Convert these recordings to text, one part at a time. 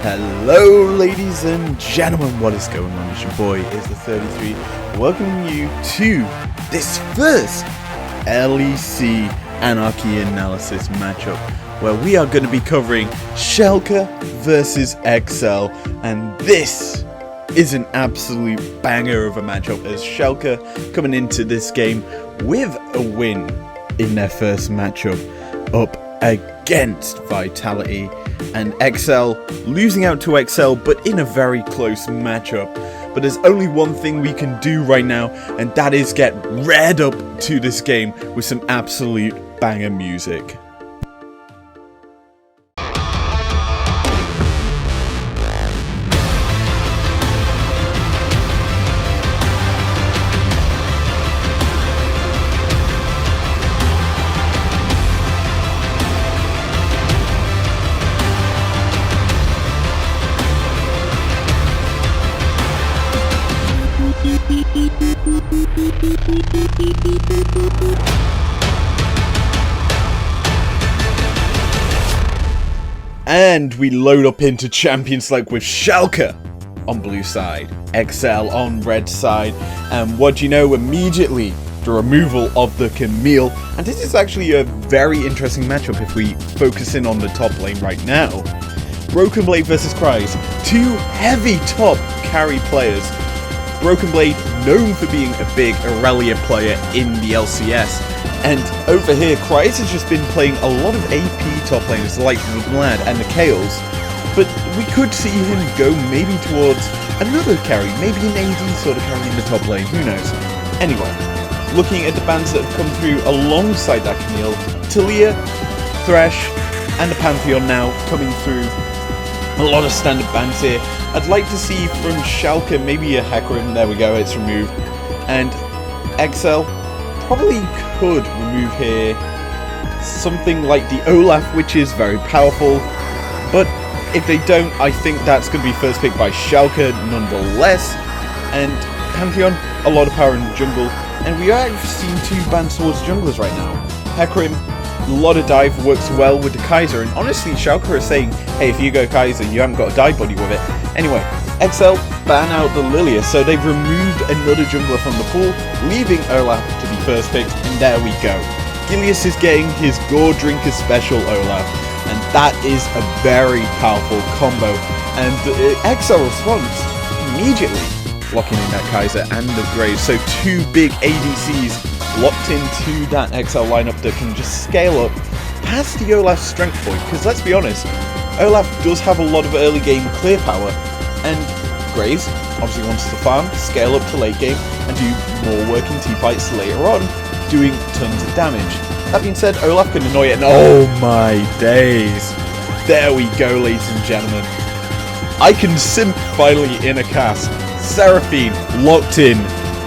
Hello ladies and gentlemen, what is going on? It's your boy, Is33, welcoming you to this first LEC Anarchy Analysis matchup, where we are going to be covering Schalke versus XL, and this is an absolute banger of a matchup, as Schalke coming into this game with a win in their first matchup up against Vitality, and XL losing out to XL, but in a very close matchup. But there's only one thing we can do right now, and that is get revved up to this game with some absolute banger music. And we load up into Champions League with Schalke on blue side, XL on red side, and what do you know, immediately the removal of the Camille. And this is actually a very interesting matchup if we focus in on the top lane right now. Broken Blade versus Cries, two heavy top carry players. Broken Blade known for being a big Aurelia player in the LCS, and over here Cries has just been playing a lot of AP top laners like the Vlad and the Kales, but we could see him go maybe towards another carry, maybe an AD sort of carry in the top lane, who knows. Anyway, looking at the bans that have come through alongside that Camille, Talia, Thresh and the Pantheon now coming through. A lot of standard bans here. I'd like to see from Schalke maybe a Hecarim, there we go, it's removed. And XL probably could remove here something like the Olaf, which is very powerful. But if they don't, I think that's going to be first pick by Schalke nonetheless. And Pantheon, a lot of power in the jungle. And we are actually seeing two bans towards junglers right now. Hecarim, a lot of dive, works well with the Kaiser, and honestly Schalke is saying, hey, if you go Kaiser, you haven't got a dive buddy with it. Anyway, XL ban out the Lilia, so they've removed another jungler from the pool, leaving Olaf to be first picked, and there we go. Gilius is getting his Gore Drinker special Olaf, and that is a very powerful combo, and XL responds immediately, locking in that Kaiser and the Graves, so two big ADCs locked into that XL lineup that can just scale up past the Olaf strength point, because let's be honest, Olaf does have a lot of early game clear power, and Graves obviously wants to farm, scale up to late game, and do more work in teamfights later on, doing tons of damage. That being said, Olaf can annoy it, and oh my days, there we go ladies and gentlemen. I can simp finally in a cast. Seraphine locked in,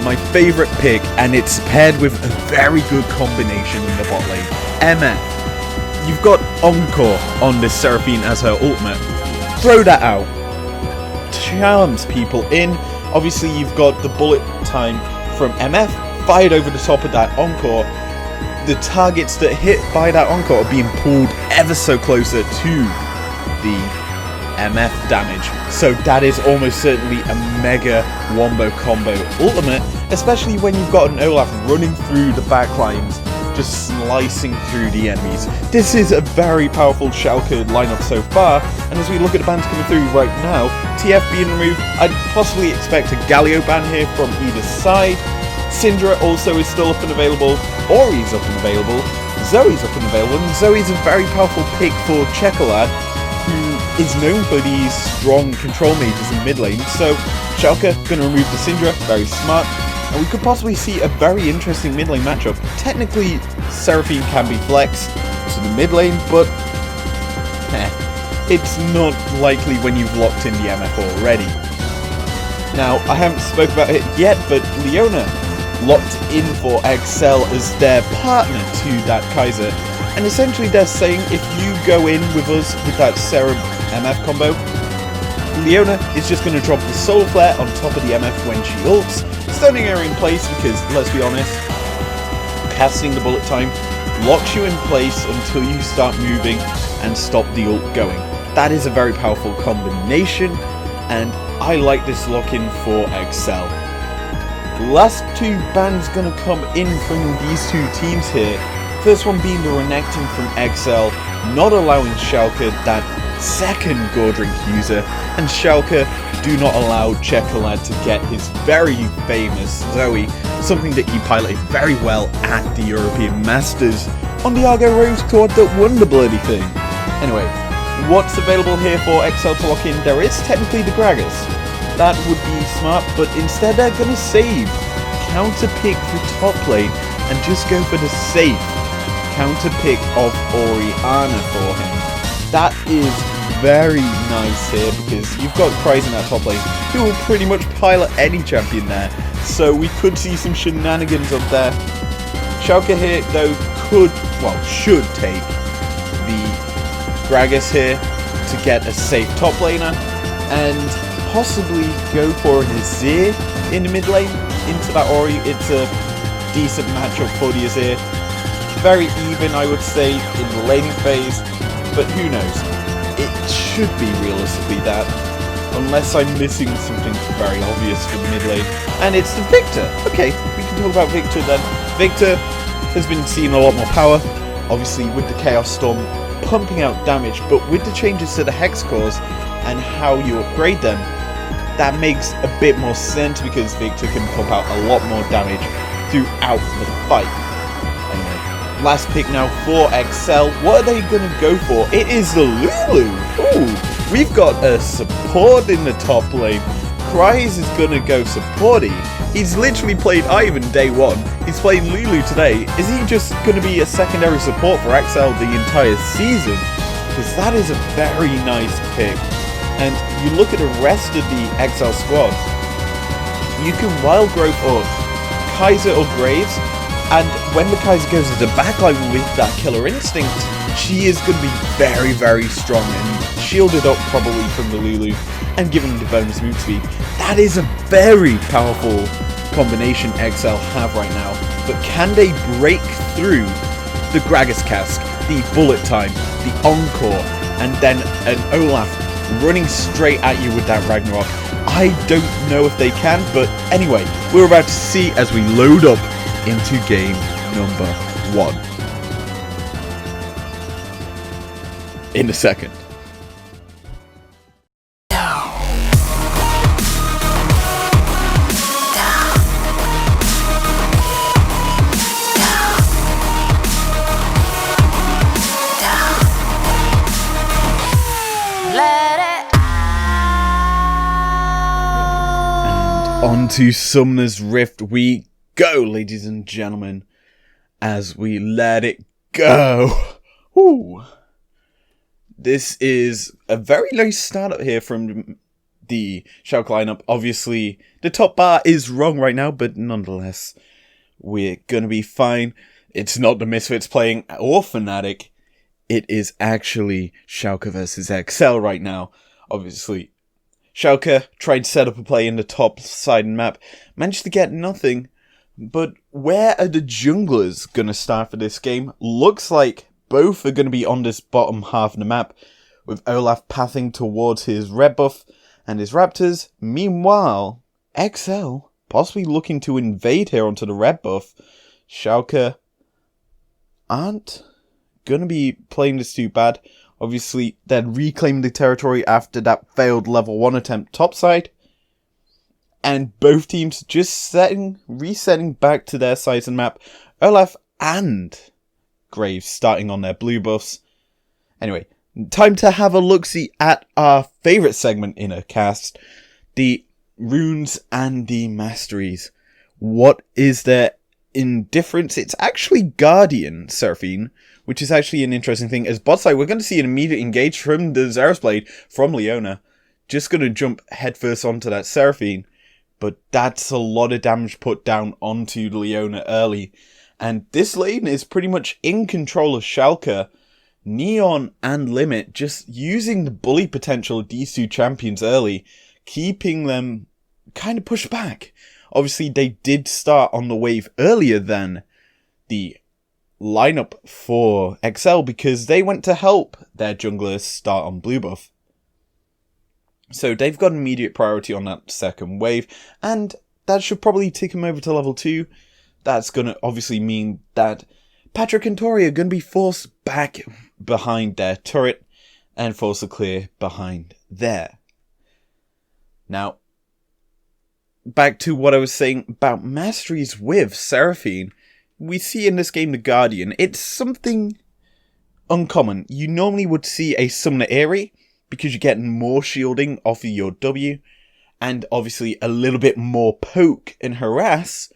my favourite pick, and it's paired with a very good combination in the bot lane. MF, you've got Encore on this Seraphine as her ultimate, throw that out, charms people in. Obviously you've got the bullet time from MF fired over the top of that Encore. The targets that hit by that Encore are being pulled ever so closer to the MF damage, so that is almost certainly a mega wombo combo ultimate, especially when you've got an Olaf running through the backlines, just slicing through the enemies. This is a very powerful Schalke lineup so far, and as we look at the bans coming through right now, TF being removed, I'd possibly expect a Galio ban here from either side. Syndra also is still up and available, Ori's up and available, Zoe's up and available, and Zoe's a very powerful pick for Chekolad, who is known for these strong control mages in mid lane, so Schalke going to remove the Syndra, very smart, and we could possibly see a very interesting mid lane matchup. Technically, Seraphine can be flexed to the mid lane, but it's not likely when you've locked in the MF already. Now, I haven't spoke about it yet, but Leona locked in for XL as their partner to that Kaiser. And essentially they're saying, if you go in with us with that Serum MF combo, Leona is just going to drop the Soul Flare on top of the MF when she ults, stunning her in place because, let's be honest, casting the bullet time locks you in place until you start moving and stop the ult going. That is a very powerful combination, and I like this lock-in for Excel. The last two bans gonna come in from these two teams here. First one being the Renekton from Excel, not allowing Schalke that second Gordrink user, and Schalke do not allow Chekolad to get his very famous Zoe, something that he piloted very well at the European Masters on the Argo Rose squad that won the bloody thing. Anyway, what's available here for Excel to lock in? There is technically the Gragas. That would be smart, but instead they're gonna save, counter pick for top lane, and just go for the safe counter pick of Orianna for him. That is very nice here, because you've got Kryze in that top lane, who will pretty much pilot any champion there, so we could see some shenanigans up there. Schalke here, though, should take the Gragas here to get a safe top laner, and possibly go for an Azir in the mid lane into that Ori. It's a decent matchup for the Azir. Very even, I would say, in the laning phase, but who knows? It should be realistically that, unless I'm missing something very obvious for the mid lane. And it's the Victor! Okay, we can talk about Victor then. Victor has been seeing a lot more power, obviously with the Chaos Storm pumping out damage, but with the changes to the Hex cores and how you upgrade them, that makes a bit more sense, because Victor can pump out a lot more damage throughout the fight. Anyway, last pick now for Excel. What are they going to go for? It is the Lulu! Ooh, we've got a support in the top lane. Kryze is going to go supporty. He's literally played Ivan day one. He's playing Lulu today. Is he just going to be a secondary support for Excel the entire season? Because that is a very nice pick. And you look at the rest of the Excel squad, you can Wild Growth or Kaiser or Graves, and when the Kaiser goes into backline with that Killer Instinct, she is going to be very, very strong and shielded up probably from the Lulu and giving the bonus move speed. That is a very powerful combination Excel have right now, but can they break through the Gragas Cask, the Bullet Time, the Encore, and then an Olaf running straight at you with that Ragnarok? I don't know if they can, but anyway, we're about to see as we load up into game number 1 in a second. On to Summoner's Rift we go, ladies and gentlemen, as we let it go. Ooh. This is a very nice startup here from the Schalke lineup. Obviously, the top bar is wrong right now, but nonetheless, we're going to be fine. It's not the Misfits playing or Fnatic. It is actually Schalke versus Excel right now. Obviously, Schalke tried to set up a play in the top side map, managed to get nothing, but where are the junglers going to start for this game? Looks like both are going to be on this bottom half of the map, with Olaf pathing towards his red buff and his raptors. Meanwhile, XL possibly looking to invade here onto the red buff. Schalke aren't going to be playing this too bad. Obviously, they're reclaiming the territory after that failed level 1 attempt topside. And both teams just resetting back to their sides and map. Olaf and Graves starting on their blue buffs. Anyway, time to have a look-see at our favourite segment in a cast. The runes and the masteries. What is their indifference? It's actually Guardian Seraphine, which is actually an interesting thing. As bot side, we're going to see an immediate engage from the Xerath Blade from Leona. Just going to jump headfirst onto that Seraphine. But that's a lot of damage put down onto Leona early. And this lane is pretty much in control of Schalke. Neon and Limit just using the bully potential of these two champions early, keeping them kind of pushed back. Obviously, they did start on the wave earlier than the lineup for XL because they went to help their junglers start on blue buff. So they've got immediate priority on that second wave, and that should probably take them over to level 2. That's going to obviously mean that Patrick and Tori are going to be forced back behind their turret and forced to clear behind there. Now, back to what I was saying about masteries with Seraphine. We see in this game the Guardian. It's something uncommon. You normally would see a Summoner Aerie because you're getting more shielding off of your W, and obviously a little bit more poke and harass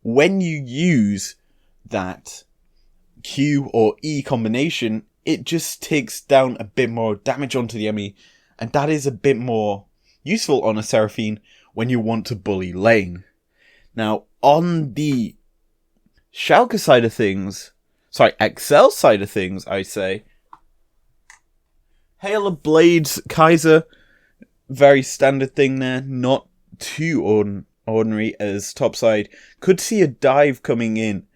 when you use that Q or E combination. It just takes down a bit more damage onto the enemy, and that is a bit more useful on a Seraphine when you want to bully lane. Now, on the Schalke side of things, XL side of things, I say, Hail of Blades, Kaiser, very standard thing there, not too ordinary as topside. Could see a dive coming in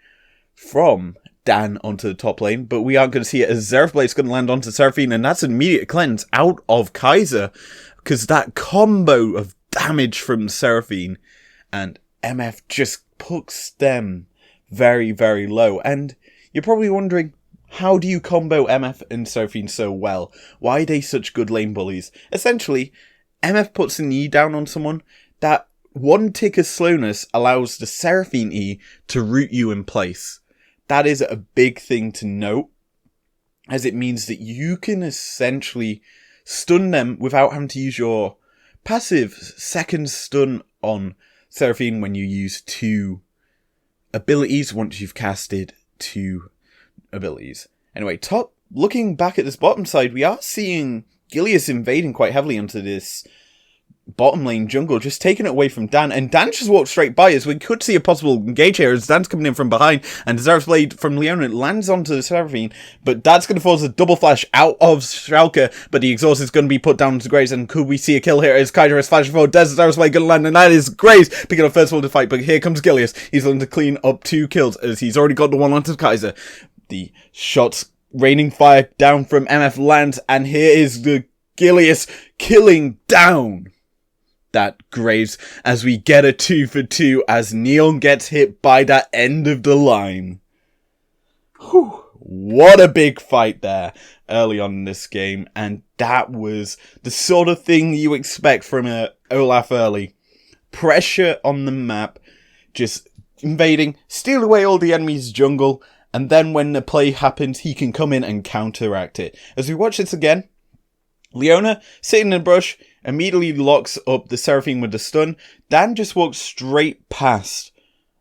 from Dan onto the top lane, but we aren't going to see it as Xerath Blade's going to land onto Seraphine, and that's an immediate cleanse out of Kaiser, because that combo of damage from Seraphine and MF just puts them very, very low. And you're probably wondering, how do you combo MF and Seraphine so well? Why are they such good lane bullies? Essentially, MF puts an E down on someone. That one tick of slowness allows the Seraphine E to root you in place. That is a big thing to note, as it means that you can essentially stun them without having to use your passive second stun on Seraphine when you use 2 abilities once you've casted 2 abilities. Anyway, looking back at this bottom side, we are seeing Gilius invading quite heavily onto this bottom lane jungle, just taking it away from Dan, and Dan just walked straight by us. We could see a possible engage here as Dan's coming in from behind, and Xerath Blade from Leona lands onto the Seraphine, but that's going to force a double flash out of Schalke, but the exhaust is going to be put down to Graves, and could we see a kill here as Kaiser is flashing forward? Does Xerath Blade going to land, and that is Graves picking up first of all to fight, but here comes Gilius. He's going to clean up 2 kills as he's already got the one onto Kaiser. The shots raining fire down from MF lands, and here is the Gilius killing down that Graves as we get a 2 for 2 as Neon gets hit by that end of the line. Whew, what a big fight there early on in this game, and that was the sort of thing you expect from a Olaf early. Pressure on the map, just invading, steal away all the enemy's jungle, and then when the play happens, he can come in and counteract it. As we watch this again, Leona, sitting in the brush, immediately locks up the Seraphine with the stun. Dan just walks straight past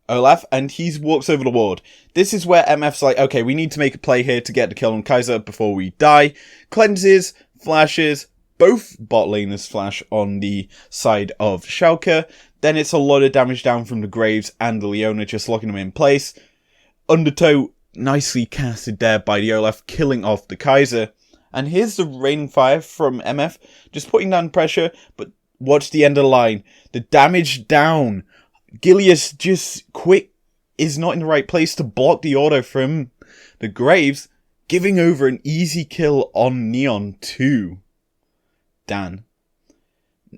Olaf, and he walks over the ward. This is where MF's like, okay, we need to make a play here to get the kill on Kaiser before we die. Cleanses, flashes, both bot laners flash on the side of Schalke. Then it's a lot of damage down from the Graves and the Leona just locking them in place. Undertow nicely casted there by the Olaf, killing off the Kaiser. And here's the raining fire from MF, just putting down pressure, but watch the end of the line. The damage down. Gilius just quick is not in the right place to block the auto from the Graves, giving over an easy kill on Neon to Dan.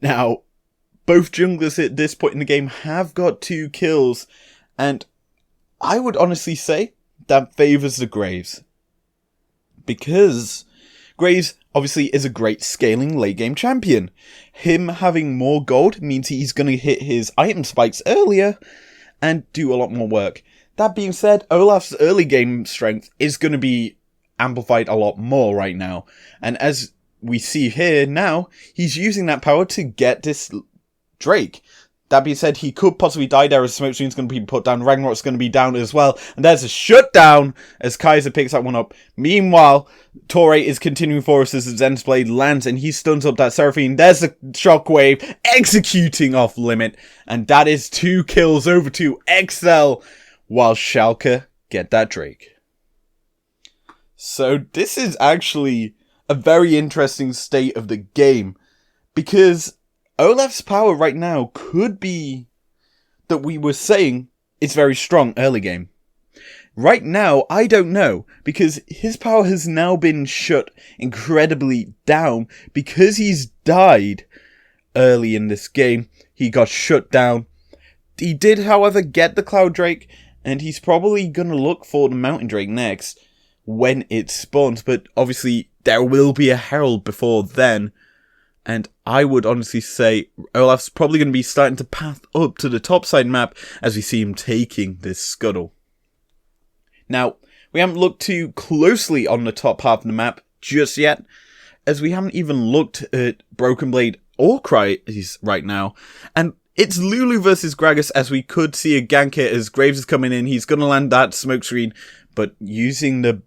Now, both junglers at this point in the game have got 2 kills, and I would honestly say that favours the Graves. Because Graves obviously is a great scaling late game champion. Him having more gold means he's going to hit his item spikes earlier and do a lot more work. That being said, Olaf's early game strength is going to be amplified a lot more right now. And as we see here now, he's using that power to get this Drake. That being said, he could possibly die there as Smoke Screen's going to be put down. Ragnarok's going to be down as well. And there's a shutdown as Kaiser picks that one up. Meanwhile, Torre is continuing for us as the Zen's Blade lands and he stuns up that Seraphine. There's the Shockwave executing off limit. And that is 2 kills over to XL while Schalke get that Drake. So this is actually a very interesting state of the game, because Olaf's power right now could be that we were saying is very strong early game. Right now, I don't know, because his power has now been shut incredibly down because he's died early in this game. He got shut down. He did, however, get the Cloud Drake, and he's probably going to look for the Mountain Drake next when it spawns, but obviously there will be a Herald before then, and I would honestly say Olaf's probably going to be starting to path up to the topside map as we see him taking this scuttle. Now, we haven't looked too closely on the top half of the map just yet, as we haven't even looked at Broken Blade or Cries right now, and it's Lulu versus Gragas, as we could see a gank here as Graves is coming in. He's going to land that smoke screen, but using the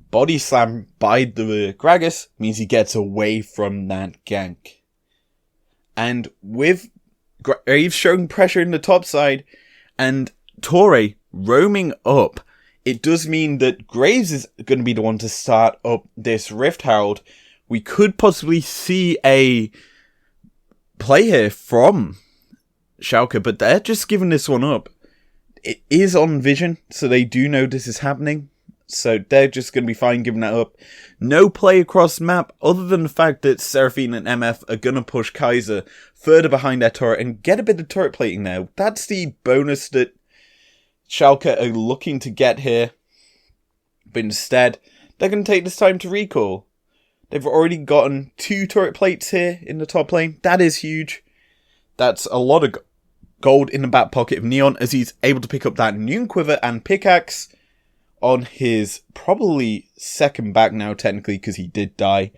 body slam by the Gragas means he gets away from that gank. And with Graves showing pressure in the top side and Torre roaming up, it does mean that Graves is going to be the one to start up this Rift Herald. We could possibly see a play here from Schalke, but they're just giving this one up. It is on vision, so they do know this is happening. So they're just going to be fine giving that up. No play across map, other than the fact that Seraphine and MF are going to push Kaiser further behind their turret and get a bit of turret plating now. That's the bonus that Schalke are looking to get here. But instead, they're going to take this time to recall. They've already gotten 2 turret plates here in the top lane. That is huge. That's a lot of gold in the back pocket of Neon, as he's able to pick up that Noon Quiver and Pickaxe on his probably second back now, technically, because he did die.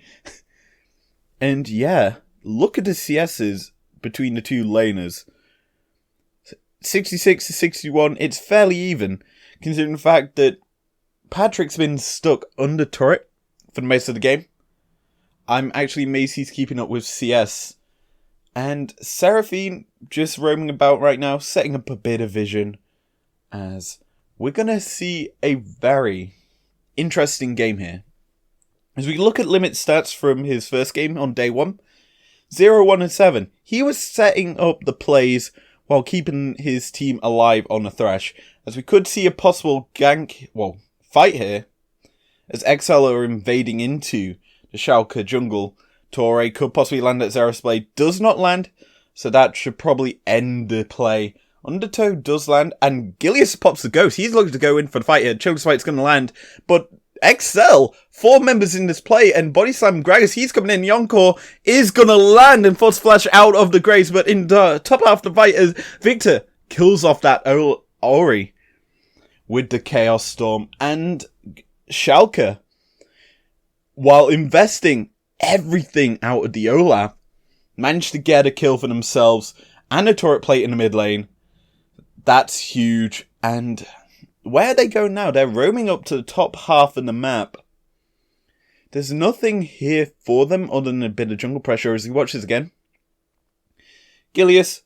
And yeah, look at the CSs between the two laners. 66 to 61, it's fairly even, considering the fact that Patrick's been stuck under turret for the most of the game. I'm actually amazed he's keeping up with CS. And Seraphine just roaming about right now, setting up a bit of vision, as we're going to see a very interesting game here. As we look at limit stats from his first game on day 1, 0, 1 and 7. He was setting up the plays while keeping his team alive on the Thresh, as we could see a possible fight here, as XL are invading into the Schalke jungle. Torre could possibly land at Xerath's Blade, does not land, so that should probably end the play. Undertow does land, and Gilius pops the Ghost. He's looking to go in for the fight here. Children's Fight's going to land, but XL, 4 members in this play, and Body Slam Gragas, he's coming in. Yonkor is going to land and force flash out of the Graves, but in the top half of the fight, as Victor kills off that Ori with the Chaos Storm, and Schalke, while investing everything out of the Olaf, managed to get a kill for themselves and a turret plate in the mid lane. That's huge. And where are they going now? They're roaming up to the top half of the map. There's nothing here for them other than a bit of jungle pressure as he watches again. Gilius,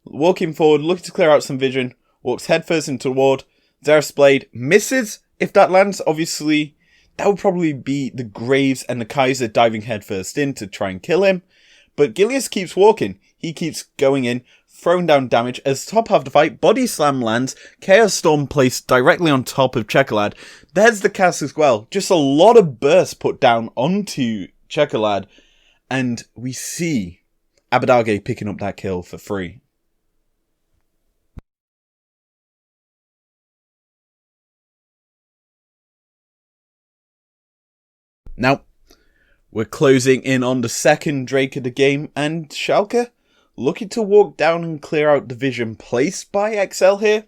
walking forward, looking to clear out some vision, walks headfirst into the ward. Xerath's Blade misses. If that lands, obviously, that would probably be the Graves and the Kaiser diving headfirst in to try and kill him. But Gilius keeps walking. He keeps going in, throwing down damage. As top half of the fight, Body Slam lands. Chaos Storm placed directly on top of Chekolad. There's the cast as well. Just a lot of bursts put down onto Chekolad. And we see Abadage picking up that kill for free. Now, we're closing in on the second Drake of the game, and Schalke looking to walk down and clear out the vision placed by XL here.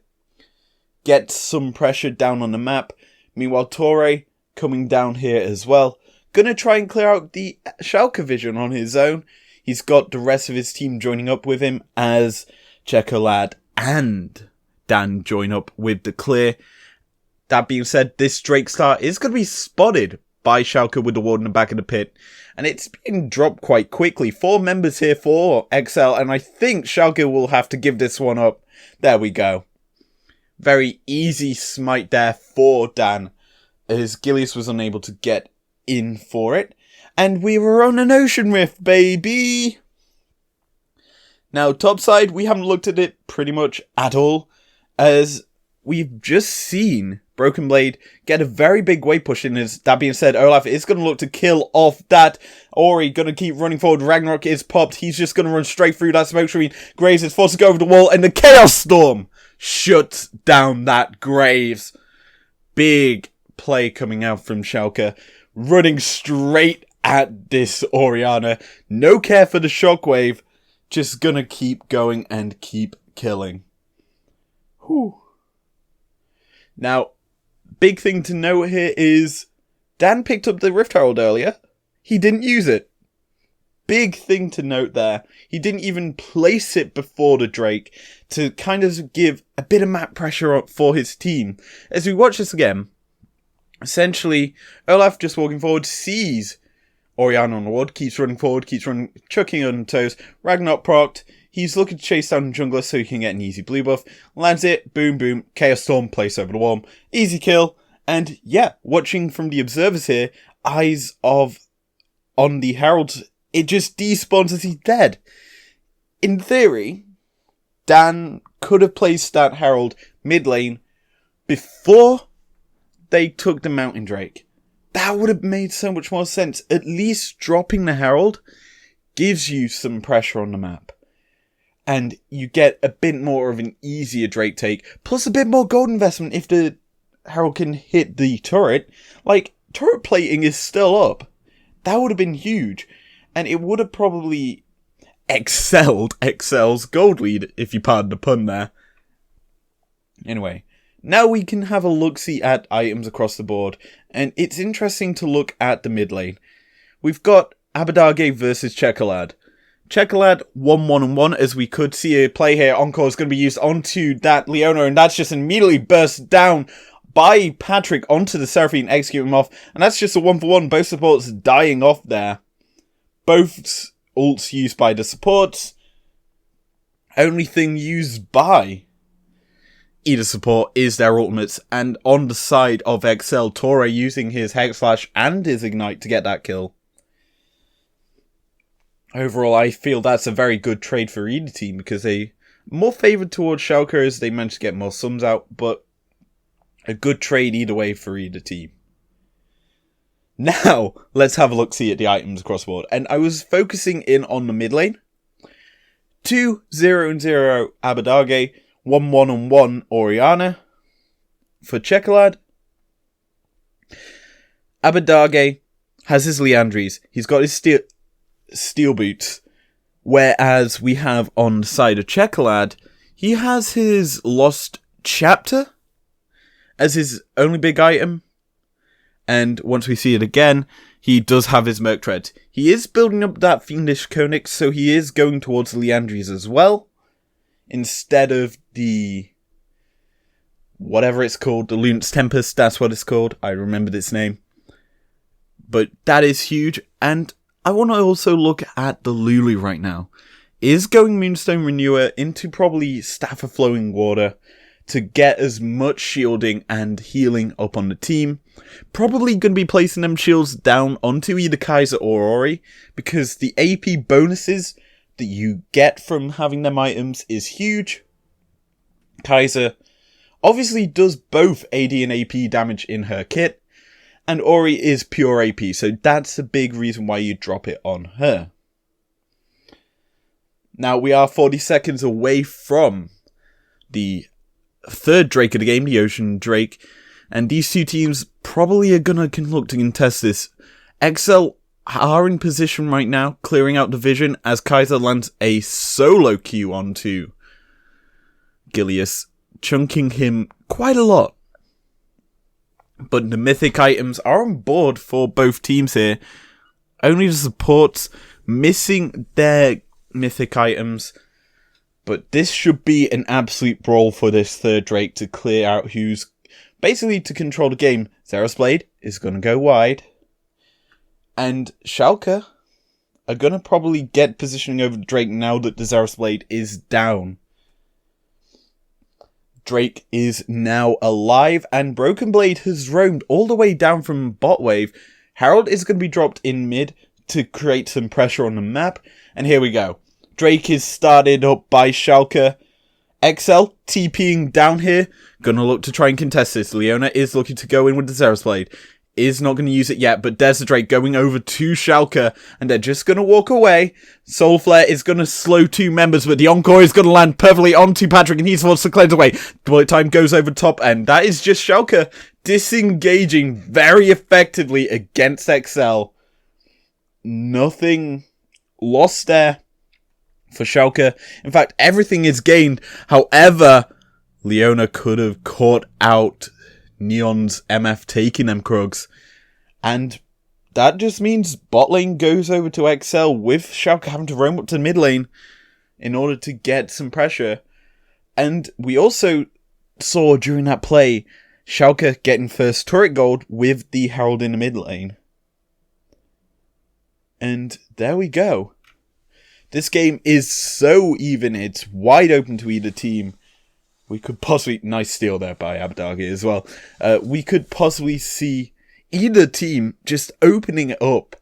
Get some pressure down on the map. Meanwhile, Torre coming down here as well. Gonna try and clear out the Schalke vision on his own. He's got the rest of his team joining up with him as Chekolad and Dan join up with the clear. That being said, this Drake star is going to be spotted by Schalke with the ward in the back of the pit. And it's been dropped quite quickly. 4 members here for XL, and I think Schalke will have to give this one up. There we go. Very easy smite there for Dan, as Gilius was unable to get in for it. And we were on an Ocean Rift, baby! Now, topside, we haven't looked at it pretty much at all, as we've just seen Broken Blade get a very big wave push in. That being said, Olaf is going to look to kill off that Ori, going to keep running forward. Ragnarok is popped. He's just going to run straight through that smoke screen. Graves is forced to go over the wall, and the Chaos Storm shuts down that Graves. Big play coming out from Schalke, running straight at this Orianna. No care for the shockwave, just going to keep going and keep killing. Whew. Now, big thing to note here is Dan picked up the Rift Herald earlier. He didn't use it. Big thing to note there. He didn't even place it before the Drake to kind of give a bit of map pressure for his team. As we watch this again, essentially, Olaf just walking forward sees Orianna on the ward, keeps running forward, keeps running, chucking on toes. Ragnarok procced. He's looking to chase down the jungler so he can get an easy blue buff. Lands it, boom, boom, Chaos Storm, place over the wall. Easy kill. And yeah, watching from the observers here, eyes on the Herald, it just despawns as he's dead. In theory, Dan could have placed that Herald mid lane before they took the Mountain Drake. That would have made so much more sense. At least dropping the Herald gives you some pressure on the map. And you get a bit more of an easier Drake take, plus a bit more gold investment if the Herald can hit the turret. Like, turret plating is still up. That would have been huge. And it would have probably excelled Excel's gold lead, if you pardon the pun there. Anyway, now we can have a look-see at items across the board. And it's interesting to look at the mid lane. We've got Abadage versus Chekolad. Chekolad 1-1-1, as we could see a play here. Encore is going to be used onto that Leona, and that's just immediately burst down by Patrick onto the Seraphine, execute him off, and that's just a 1-for-1. Both supports dying off there. Both ults used by the supports. Only thing used by either support is their ultimates, and on the side of Excel, Torre using his Hex Slash and his Ignite to get that kill. Overall, I feel that's a very good trade for either team because they more favoured towards Schalke as they managed to get more sums out, but a good trade either way for either team. Now, let's have a look-see at the items across the board. And I was focusing in on the mid lane. 2-0-0 Abadage, 1-1-1 Orianna. For Chekolad, Abadage has his Liandries. He's got his steel boots, whereas we have on the side of Chekolad, he has his Lost Chapter as his only big item, and once we see it again, he does have his Merc Tread. He is building up that Fiendish Konix, so he is going towards the Liandries as well, instead of the whatever it's called, the Luna's Tempest, that's what it's called, I remembered its name. But that is huge, and I want to also look at the Lulu right now. Is going Moonstone Renewer into probably Staff of Flowing Water to get as much shielding and healing up on the team. Probably going to be placing them shields down onto either Kaiser or Ori, because the AP bonuses that you get from having them items is huge. Kaiser obviously does both AD and AP damage in her kit, and Ori is pure AP, so that's a big reason why you drop it on her. Now, we are 40 seconds away from the third Drake of the game, the Ocean Drake, and these two teams probably are going to look to contest this. XL are in position right now, clearing out the vision, as Kaiser lands a solo Q onto Gilius, chunking him quite a lot. But the mythic items are on board for both teams here. Only the supports missing their mythic items. But this should be an absolute brawl for this third Drake to clear out who's basically to control the game. Zera's Blade is going to go wide. And Schalke are going to probably get positioning over Drake now that the Zera's Blade is down. Drake is now alive, and Broken Blade has roamed all the way down from bot wave. Herald is going to be dropped in mid to create some pressure on the map, and here we go. Drake is started up by Schalke. XL TPing down here. Gonna look to try and contest this. Leona is looking to go in with the Zeros Blade. Is not going to use it yet, but there's the Drake going over to Schalke, and they're just going to walk away. Soul Flare is going to slow 2 members, but the Encore is going to land perfectly onto Patrick, and he's forced to cleanse away. Bullet time goes over top, and that is just Schalke disengaging very effectively against XL. Nothing lost there for Schalke. In fact, everything is gained. However, Leona could have caught out Neon's MF taking them Krugs. And that just means bot lane goes over to XL with Schalke having to roam up to mid lane in order to get some pressure. And we also saw during that play Schalke getting first turret gold with the Herald in the mid lane. And there we go. This game is so even, it's wide open to either team. We could possibly... Nice steal there by Abadagi as well. We could possibly see either team just opening it up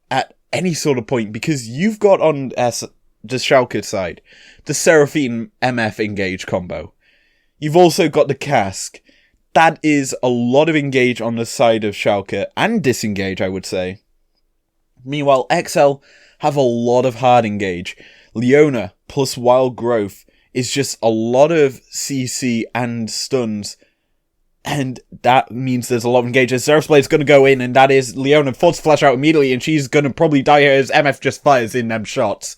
at any sort of point. Because you've got on the Schalke side the Seraphine MF engage combo. You've also got the Cask. That is a lot of engage on the side of Schalke. And disengage, I would say. Meanwhile, XL have a lot of hard engage. Leona plus Wild Growth is just a lot of CC and stuns. And that means there's a lot of engagement. Zeros Blade's going to go in, and that is Leona forced to flash out immediately, and she's going to probably die here as MF just fires in them shots.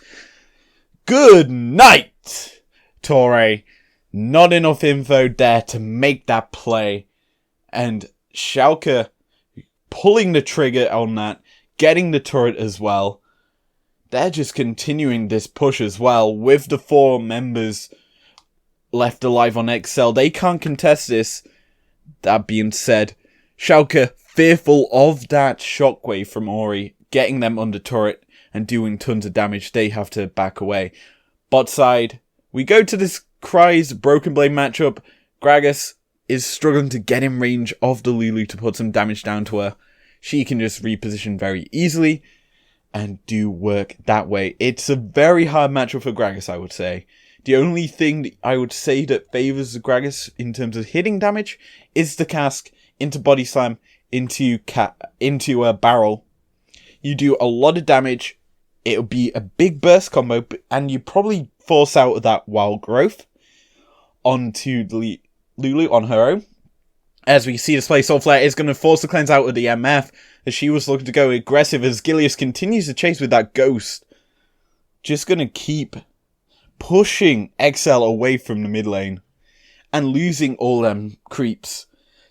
Good night, Torre. Not enough info there to make that play. And Schalke pulling the trigger on that, getting the turret as well. They're just continuing this push as well with the 4 members left alive on XL. They can't contest this. That being said, Schalke, fearful of that shockwave from Ori, getting them under turret and doing tons of damage, they have to back away. Bot side, we go to this Cry's Broken Blade matchup. Gragas is struggling to get in range of the Lulu to put some damage down to her. She can just reposition very easily and do work that way. It's a very hard matchup for Gragas, I would say. The only thing that I would say that favours the Gragas in terms of hitting damage is the Cask into Body Slam, into a barrel. You do a lot of damage. It'll be a big burst combo, and you probably force out of that Wild Growth onto the Lulu on her own. As we see this play, Soul Flare is going to force the cleanse out of the MF, as she was looking to go aggressive, as Gilius continues to chase with that Ghost. Just going to keep pushing XL away from the mid lane, and losing all them creeps.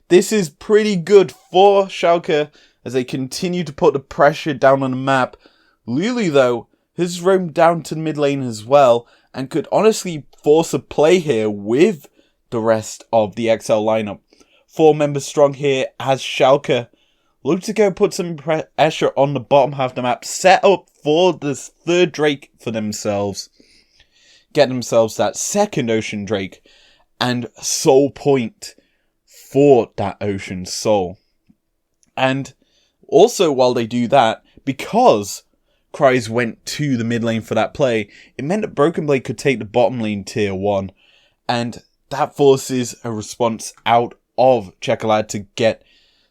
This is pretty good for Schalke, as they continue to put the pressure down on the map. Lulu, though, has roamed down to the mid lane as well, and could honestly force a play here with the rest of the XL lineup. 4 members strong here as Schalke look to go put some pressure on the bottom half of the map, set up for this 3rd Drake for themselves, get themselves that 2nd Ocean Drake, and soul point for that Ocean Soul. And also while they do that, because Cries went to the mid lane for that play, it meant that Broken Blade could take the bottom lane tier 1, and that forces a response out of Chocolate to get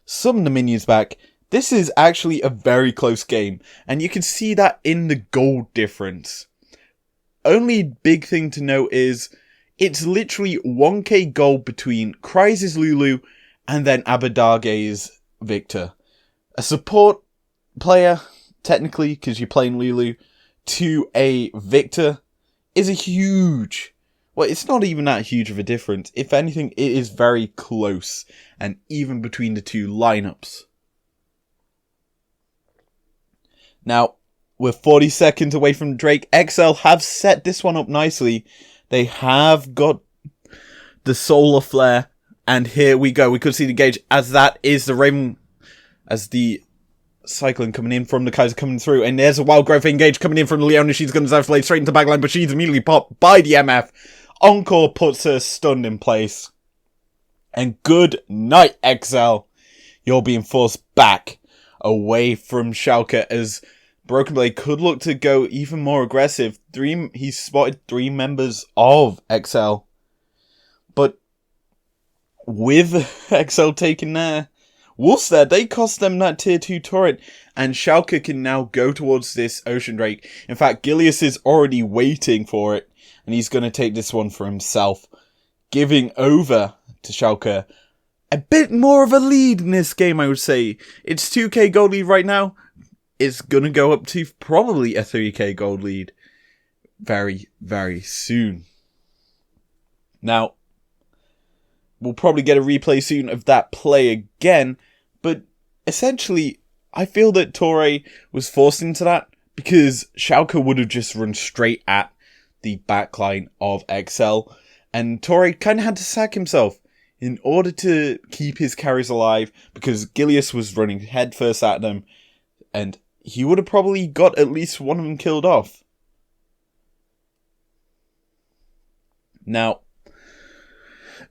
some of the minions back. This is actually a very close game, and you can see that in the gold difference. Only big thing to note is it's literally 1k gold between Cries' Lulu and then Abadage's Victor. A support player, technically, because you're playing Lulu, to a Victor is a huge... Well, it's not even that huge of a difference. If anything, it is very close, and even between the 2 lineups. Now, we're 40 seconds away from Drake. XL have set this one up nicely. They have got the Solar Flare, and here we go. We could see the gauge, as that is the Raven, as the Cyclone coming in from the Kaiser coming through, and there's a Wild Growth engage coming in from Leona. She's going to Zeus Blade straight into the backline, but she's immediately popped by the MF. Encore puts her stunned in place. And good night, XL. You're being forced back away from Schalke as Broken Blade could look to go even more aggressive. He's spotted 3 members of XL. But with XL taking their wolves there, they cost them that tier 2 turret. And Schalke can now go towards this Ocean Drake. In fact, Gilius is already waiting for it. And he's going to take this one for himself. Giving over to Schalke a bit more of a lead in this game, I would say. It's 2k gold lead right now. It's going to go up to probably a 3k gold lead very, very soon. Now, we'll probably get a replay soon of that play again. But essentially, I feel that Torre was forced into that because Schalke would have just run straight at the backline of XL. And Torre kind of had to sack himself in order to keep his carries alive because Gilius was running headfirst at them. And he would have probably got at least one of them killed off. Now,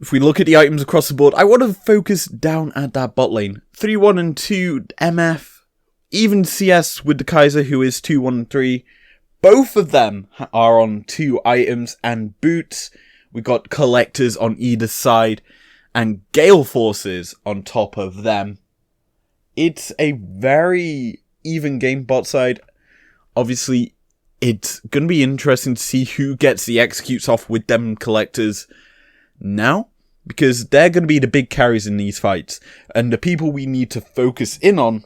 if we look at the items across the board, I want to focus down at that bot lane. 3-1 and 2 MF, even CS with the Kaiser who is 2-1 and 3. Both of them are on 2 items and boots. We got collectors on either side and Gale Forces on top of them. It's a very even game bot side. Obviously, it's going to be interesting to see who gets the executes off with them collectors now, because they're going to be the big carries in these fights and the people we need to focus in on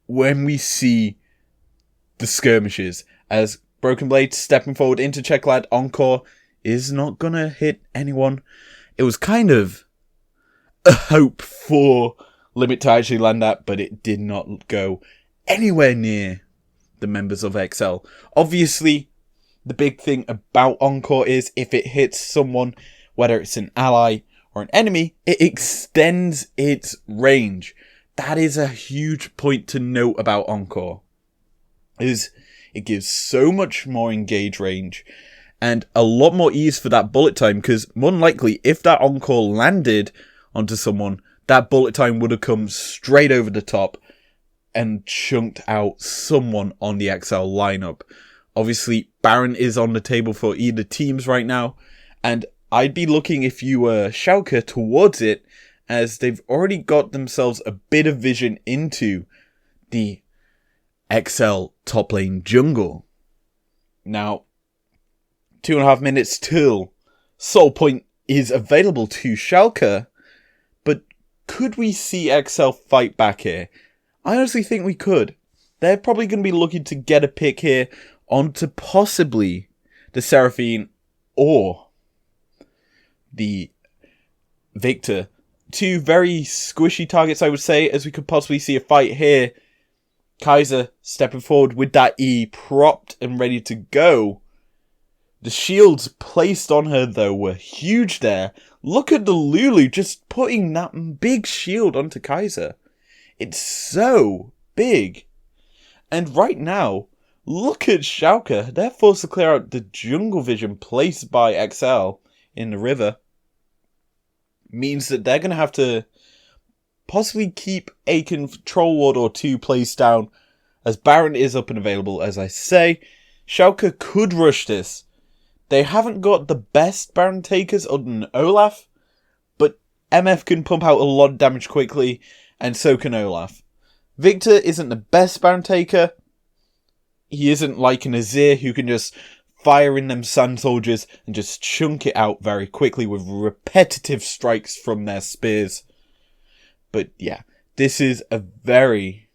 when we see the skirmishes. As Broken Blade stepping forward into Checklad, Encore is not going to hit anyone. It was kind of a hope for Limit to actually land that, but it did not go anywhere near the members of XL. Obviously, the big thing about Encore is if it hits someone, whether it's an ally or an enemy, it extends its range. That is a huge point to note about Encore. Is it gives so much more engage range and a lot more ease for that bullet time, because more than likely, if that Encore landed onto someone, that bullet time would have come straight over the top and chunked out someone on the XL lineup. Obviously, Baron is on the table for either teams right now, and I'd be looking, if you were Schalke, towards it, as they've already got themselves a bit of vision into the XL top lane jungle. Now, 2.5 minutes till Soul Point is available to Schalke, but could we see XL fight back here? I honestly think we could. They're probably going to be looking to get a pick here onto possibly the Seraphine or the Victor. 2 very squishy targets, I would say, as we could possibly see a fight here. Kaiser stepping forward with that E propped and ready to go. The shields placed on her, though, were huge there. Look at the Lulu just putting that big shield onto Kaiser. It's so big. And right now, look at Schalke. They're forced to clear out the jungle vision placed by XL in the river. Means that they're going to have to possibly keep a control ward or 2 placed down, as Baron is up and available, as I say. Schalke could rush this. They haven't got the best Baron takers other than Olaf, but MF can pump out a lot of damage quickly, and so can Olaf. Victor isn't the best Baron taker. He isn't like an Azir who can just fire in them Sand Soldiers and just chunk it out very quickly with repetitive strikes from their spears. But yeah, this is a very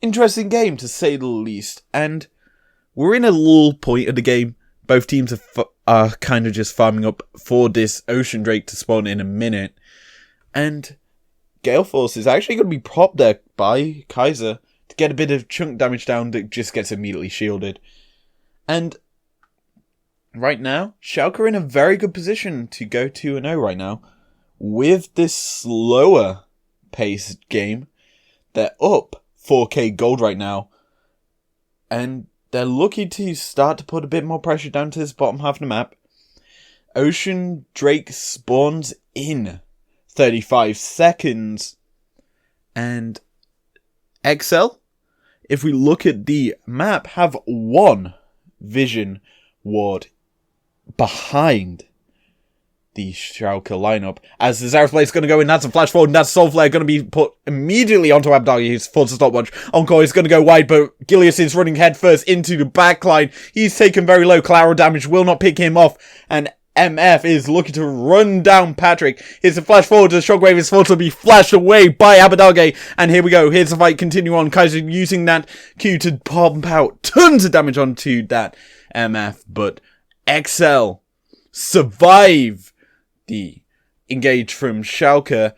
interesting game to say the least, and we're in a lull point of the game. Both teams are kind of just farming up for this Ocean Drake to spawn in a minute. And Gale Force is actually going to be propped there by Kaiser to get a bit of chunk damage down that just gets immediately shielded. And right now, Schalke are in a very good position to go 2-0 right now. With this slower paced game, they're up 4k gold right now. And they're looking to start to put a bit more pressure down to this bottom half of the map. Ocean Drake spawns in 35 seconds. And XL if we look at the map, have one vision ward behind the Schalke lineup. As the Zareth Blade is going to go in, that's a flash forward, and that's Soul Flare going to be put immediately onto Abdagi, who's forced to stopwatch. Encore is going to go wide, but Gilius is running headfirst into the backline. He's taken very low. Collateral damage will not pick him off, and MF is looking to run down Patrick. Here's a flash forward. The Shockwave is forced to be flashed away by Abadage. And here we go. Here's the fight continue on. Kaiser using that Q to pump out tons of damage onto that MF. But XL survive the engage from Schalke.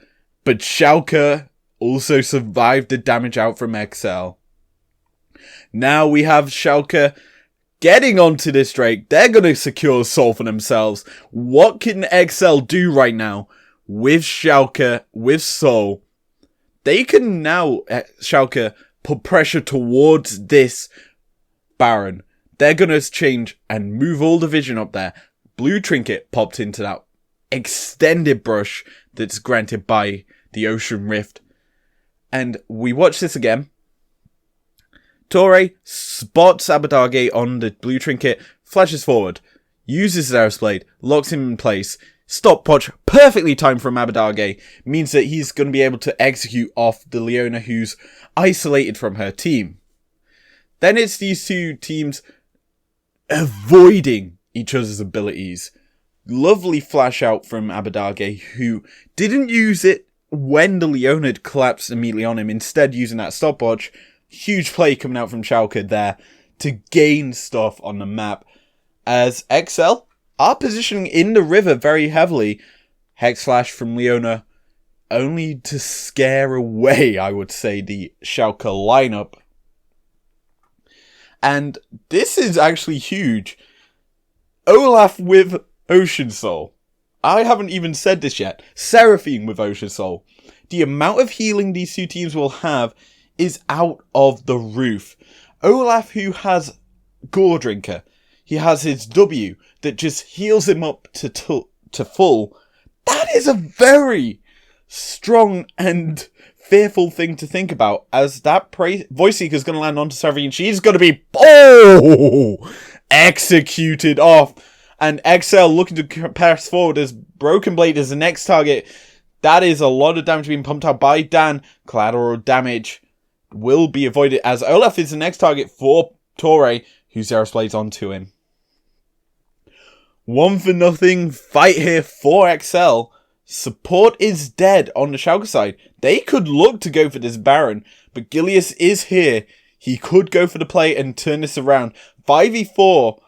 But Schalke also survived the damage out from XL. Now we have Schalke getting onto this Drake. They're going to secure Soul for themselves. What can XL do right now with Schalke, with Soul? They can now, Schalke, put pressure towards this Baron. They're going to change and move all the vision up there. Blue Trinket popped into that extended brush that's granted by the Ocean Rift. And we watch this again. Torre spots Abadage on the blue trinket, flashes forward, uses Zareth Blade, locks him in place. Stopwatch, perfectly timed from Abadage, means that he's going to be able to execute off the Leona who's isolated from her team. Then it's these two teams avoiding each other's abilities. Lovely flash out from Abadage, who didn't use it when the Leona had collapsed immediately on him, instead using that stopwatch. Huge play coming out from Schalke there to gain stuff on the map. As XL are positioning in the river very heavily. Hex Slash from Leona only to scare away, I would say, the Schalke lineup. And this is actually huge. Olaf with Ocean Soul. I haven't even said this yet. Seraphine with Ocean Soul. The amount of healing these two teams will have is out of the roof. Olaf, who has Gore Drinker, he has his W that just heals him up to full. That is a very strong and fearful thing to think about, as that Voice Seeker is going to land onto Seraphine. She's going to be executed off. And XL looking to pass forward as Broken Blade is the next target. That is a lot of damage being pumped out by Dan. Collateral damage will be avoided as Olaf is the next target for Torre, who Zareth Blades onto him. 1-0 fight here for XL. Support is dead on the Schalke side. They could look to go for this Baron, but Gilius is here. He could go for the play and turn this around. 5v4.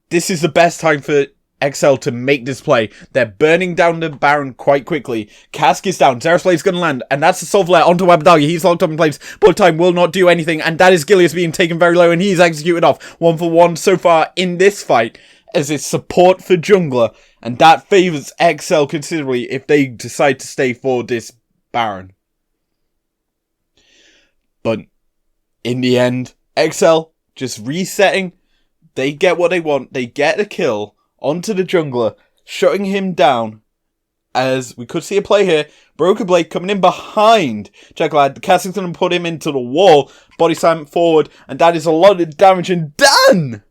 This is the best time for XL to make this play. They're burning down the Baron quite quickly. Cask is down. Zareth Blade's going to land. And that's the Soul Flare onto Abadagi. He's locked up in place. Bullet time will not do anything. And that is Gilius being taken very low. And he's executed off. 1-for-1 so far in this fight. As it's support for jungler. And that favours XL considerably if they decide to stay for this Baron. But in the end, XL just resetting. They get what they want. They get a kill onto the jungler, shutting him down. As we could see a play here. Broken Blade coming in behind Jackalad. The Cask is going to put him into the wall. Body slam forward. And that is a lot of damage. And Dan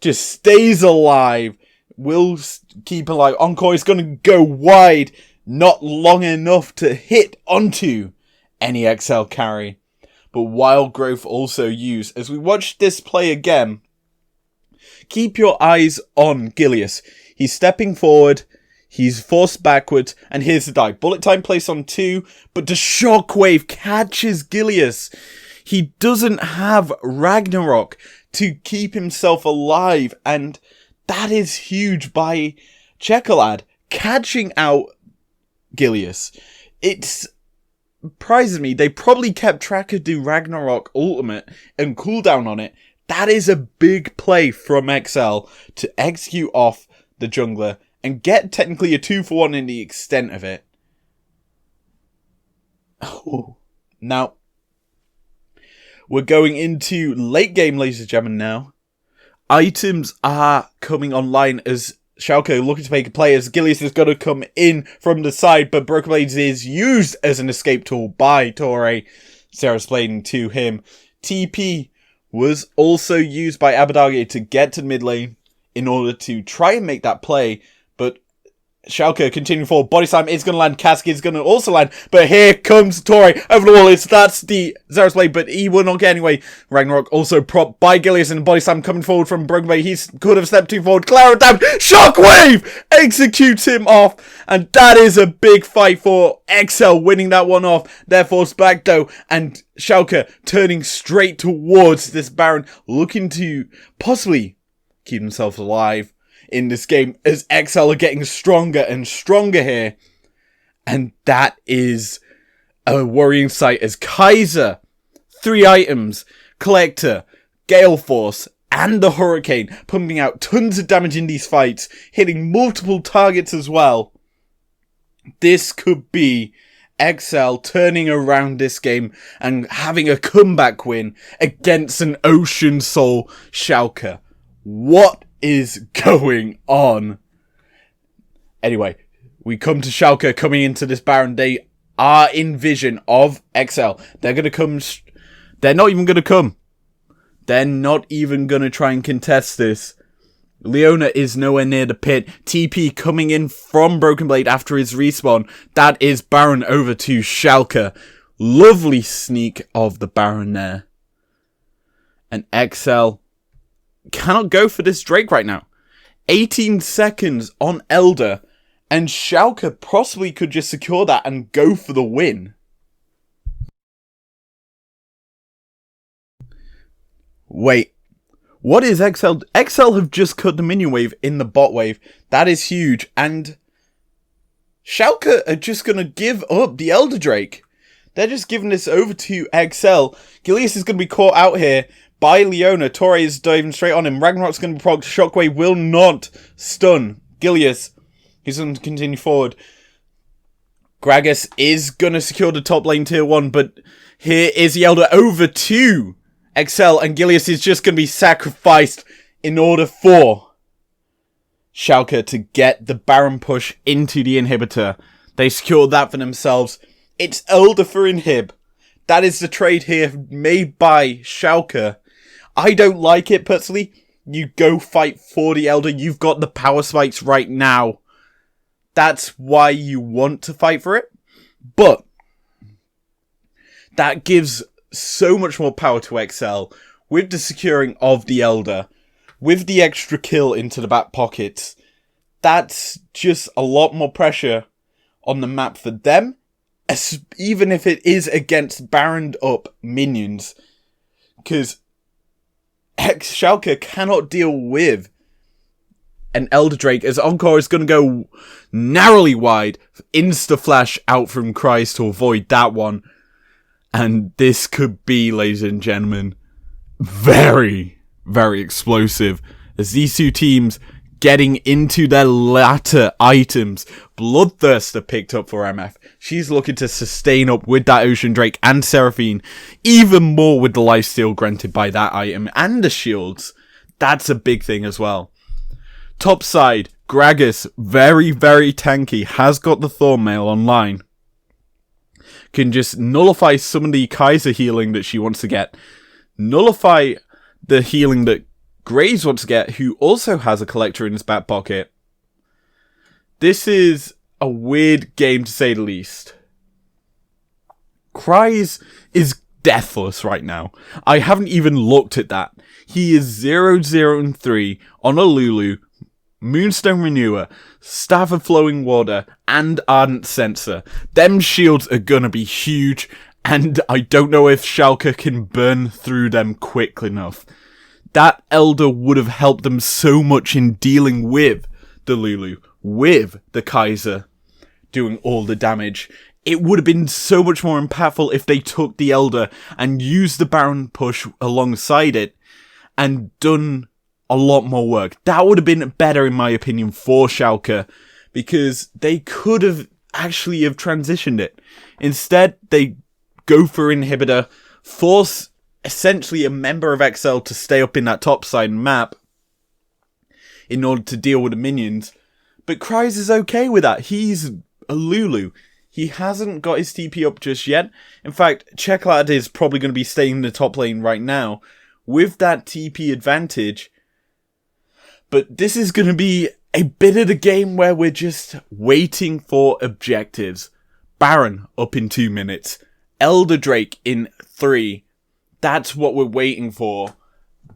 just stays alive. Will keep alive. Encore is going to go wide. Not long enough to hit onto any XL carry. But Wild Growth also used. As we watch this play again, keep your eyes on Gilius. He's stepping forward. He's forced backwards. And here's the dive. Bullet time placed on 2. But the shockwave catches Gilius. He doesn't have Ragnarok to keep himself alive. And that is huge by Chekolad catching out Gilius. It surprises me. They probably kept track of the Ragnarok ultimate and cooldown on it. That is a big play from XL to execute off the jungler and get technically a 2-for-1 in the extent of it. Oh. Now, we're going into late game, ladies and gentlemen, now. Items are coming online as Schalke looking to make a play as Gilius is going to come in from the side, but Broken Blades is used as an escape tool by Torre. Sarah's playing to him. TP was also used by Abadage to get to the mid lane in order to try and make that play, but Schalke continuing forward. Body slam is going to land. Kaski is going to also land. But here comes Torre over the wall. That's the Zeros blade, but he will not get anyway. Ragnarok also propped by Gilius, and body slam coming forward from Broken Blade. He could have stepped too forward. Clara down. Shockwave executes him off. And that is a big fight for XL winning that one off. Therefore, Spagdo and Schalke turning straight towards this Baron, looking to possibly keep themselves alive in this game as XL are getting stronger and stronger here. And that is a worrying sight as Kaiser, 3 items, Collector, Gale Force, and the Hurricane, pumping out tons of damage in these fights, hitting multiple targets as well. This could be XL turning around this game and having a comeback win against an Ocean Soul Schalke. What is going on? Anyway, we come to Schalke coming into this Baron. They are in vision of XL. They're going to come. They're not even going to come. They're not even going to try and contest this. Leona is nowhere near the pit. TP coming in from Broken Blade after his respawn. That is Baron over to Schalke. Lovely sneak of the Baron there. And XL cannot go for this Drake right now. 18 seconds on Elder, and Schalke possibly could just secure that and go for the win. Wait, what is XL? XL have just cut the minion wave in the bot wave. That is huge, and Schalke are just going to give up the Elder Drake. They're just giving this over to XL. Gilius is going to be caught out here by Leona. Torre is diving straight on him. Ragnarok's going to be procced. Shockwave will not stun Gilius. He's going to continue forward. Gragas is going to secure the top lane tier 1, but here is the Elder over to XL, and Gilius is just going to be sacrificed in order for Schalke to get the Baron push into the inhibitor. They secured that for themselves. It's Elder for inhib. That is the trade here made by Schalke. I don't like it personally. You go fight for the Elder. You've got the power spikes right now. That's why you want to fight for it. But that gives so much more power to XL with the securing of the Elder, with the extra kill into the back pockets. That's just a lot more pressure on the map for them, even if it is against Baroned up minions, because Schalke cannot deal with an Elder Drake, as Encore is going to go narrowly wide, insta-flash out from Cries to avoid that one. And this could be, ladies and gentlemen, very, very explosive, as these two teams getting into their latter items. Bloodthirster picked up for MF. She's looking to sustain up with that Ocean Drake and Seraphine, even more with the lifesteal granted by that item and the shields. That's a big thing as well. Top side, Gragas, very, very tanky, has got the Thornmail online. Can just nullify some of the Kaiser healing that she wants to get. Nullify the healing that Graves wants to get, who also has a Collector in his back pocket. This is a weird game to say the least. Cries is deathless right now. I haven't even looked at that. He is 0-0-3 on a Lulu, Moonstone Renewer, Staff of Flowing Water, and Ardent Sensor. Them shields are gonna be huge, and I don't know if Schalke can burn through them quick enough. That Elder would have helped them so much in dealing with the Lulu, with the Kaiser doing all the damage. It would have been so much more impactful if they took the Elder and used the Baron push alongside it and done a lot more work. That would have been better, in my opinion, for Schalke, because they could have actually have transitioned it. Instead, they go for inhibitor, force essentially a member of XL to stay up in that top side map in order to deal with the minions. But Cries is okay with that. He's a Lulu. he hasn't got his TP up just yet. In fact, Checklad is probably going to be staying in the top lane right now with that TP advantage. But this is going to be a bit of the game where we're just waiting for objectives. Baron up in 2 minutes. Elder Drake in 3. That's what we're waiting for.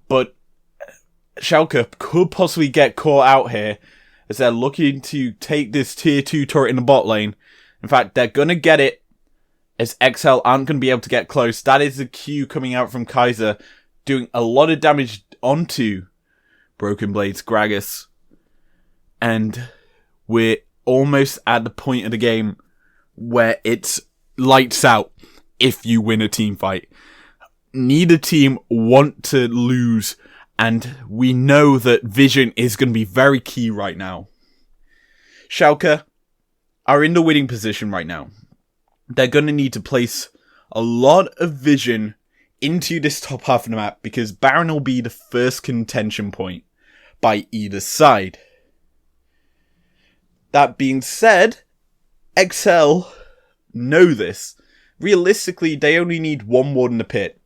But Schalke could possibly get caught out here as they're looking to take this tier 2 turret in the bot lane. In fact, they're going to get it as XL aren't going to be able to get close. That is the Q coming out from Kaiser, doing a lot of damage onto Broken Blade's Gragas. And we're almost at the point of the game where it's lights out if you win a team fight. Neither team want to lose, and we know that vision is going to be very key right now. Schalke are in the winning position right now. They're going to need to place a lot of vision into this top half of the map because Baron will be the first contention point by either side. That being said, XL know this. Realistically, they only need one ward in the pit.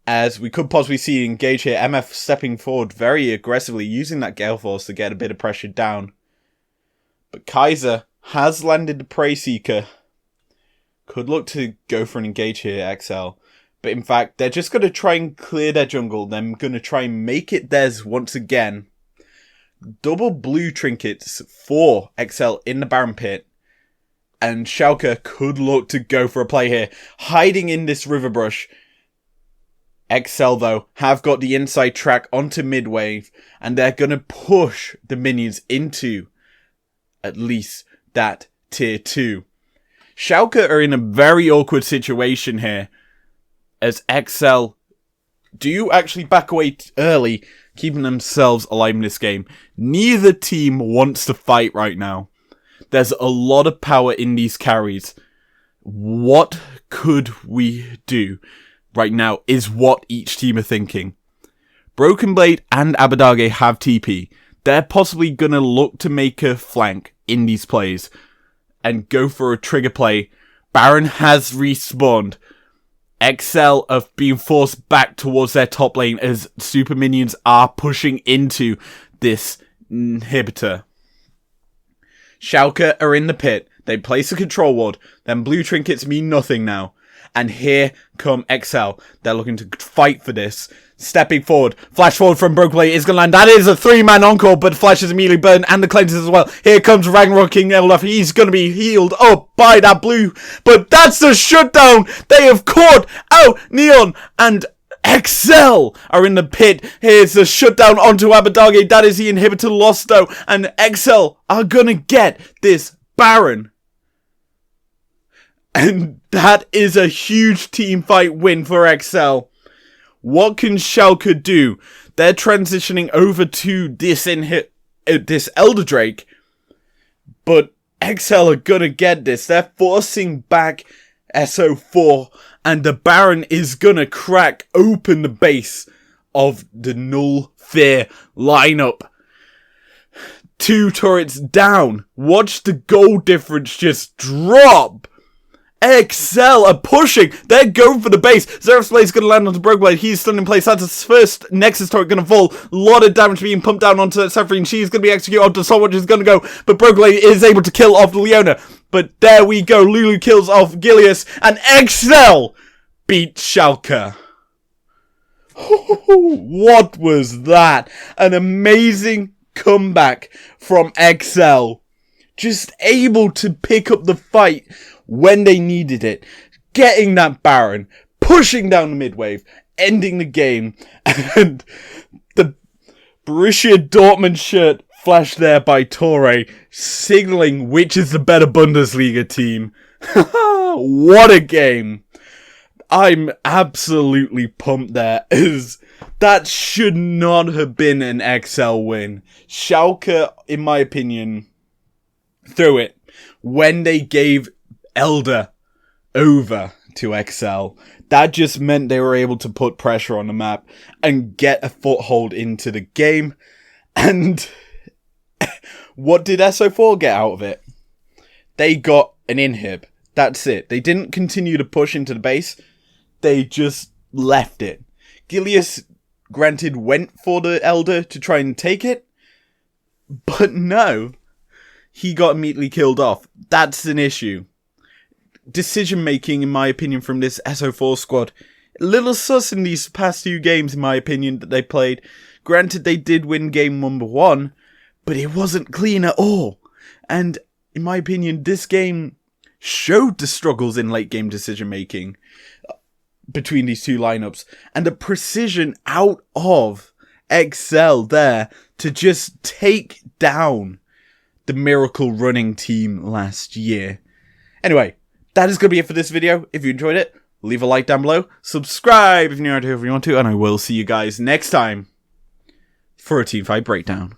As we could possibly see engage here, MF stepping forward very aggressively, using that Gale Force to get a bit of pressure down. But Kaiser has landed the Prey Seeker. Could look to go for an engage here, XL. But in fact, they're just going to try and clear their jungle. They're going to try and make it theirs once again. Double blue trinkets for XL in the Baron pit. And Schalke could look to go for a play here. Hiding in this river brush. XL, though, have got the inside track onto mid-wave. And they're going to push the minions into at least that tier 2. Schalke are in a very awkward situation here. As XL do actually back away early, keeping themselves alive in this game. Neither team wants to fight right now. There's a lot of power in these carries. What could we do right now is what each team are thinking. Broken Blade and Abadage have TP. They're possibly going to look to make a flank in these plays and go for a trigger play. Baron has respawned. XL of being forced back towards their top lane as super minions are pushing into this inhibitor. Schalke are in the pit. They place a control ward. Then blue trinkets mean nothing now. And here come XL. They're looking to fight for this. Stepping forward. Flash forward from Broken Blade is going to land. That is a 3-man encore, but Flash is immediately burned and the cleanses as well. Here comes Ragnarok King Olaf. He's going to be healed up by that blue. But that's the shutdown. They have caught out Neon and XL are in the pit. Here's the shutdown onto Abadage. That is the inhibitor lost though. And XL are going to get this Baron. And that is a huge team fight win for XL. What can Schalke do? They're transitioning over to this Elder Drake. But XL are gonna get this. They're forcing back S04. And the Baron is gonna crack open the base of the Null Fear lineup. 2 turrets down. Watch the gold difference just drop. XL are pushing. They're going for the base. Xerath's Blade's going to land onto Broken Blade. He's stunned in place. That's his first Nexus turret going to fall. A lot of damage being pumped down onto Sephiroth. She's going to be executed onto Soul, which is going to go. But Broken Blade is able to kill off Leona. But there we go. Lulu kills off Gilius. And XL beat Schalke. What was that? An amazing comeback from XL. Just able to pick up the fight when they needed it, getting that Baron, pushing down the mid-wave, ending the game, and the Borussia Dortmund shirt flashed there by Torre, signaling which is the better Bundesliga team. What a game! I'm absolutely pumped there, as that should not have been an XL win. Schalke, in my opinion, threw it when they gave Elder over to XL. That just meant they were able to put pressure on the map and get a foothold into the game. And what did S04 get out of it? They got an inhib. That's it. They didn't continue to push into the base. They just left it. Gilius, granted, went for the Elder to try and take it. But no. He got immediately killed off. That's an issue. Decision making, in my opinion, from this S04 squad, a little sus in these past 2 games, in my opinion, that they played. Granted, they did win game number 1, but it wasn't clean at all. And in my opinion, this game showed the struggles in late game decision making between these 2 lineups, and the precision out of Excel there to just take down the miracle running team last year. Anyway, that is going to be it for this video. If you enjoyed it, leave a like down below, subscribe if you're new to, if you want to, and I will see you guys next time for a teamfight breakdown.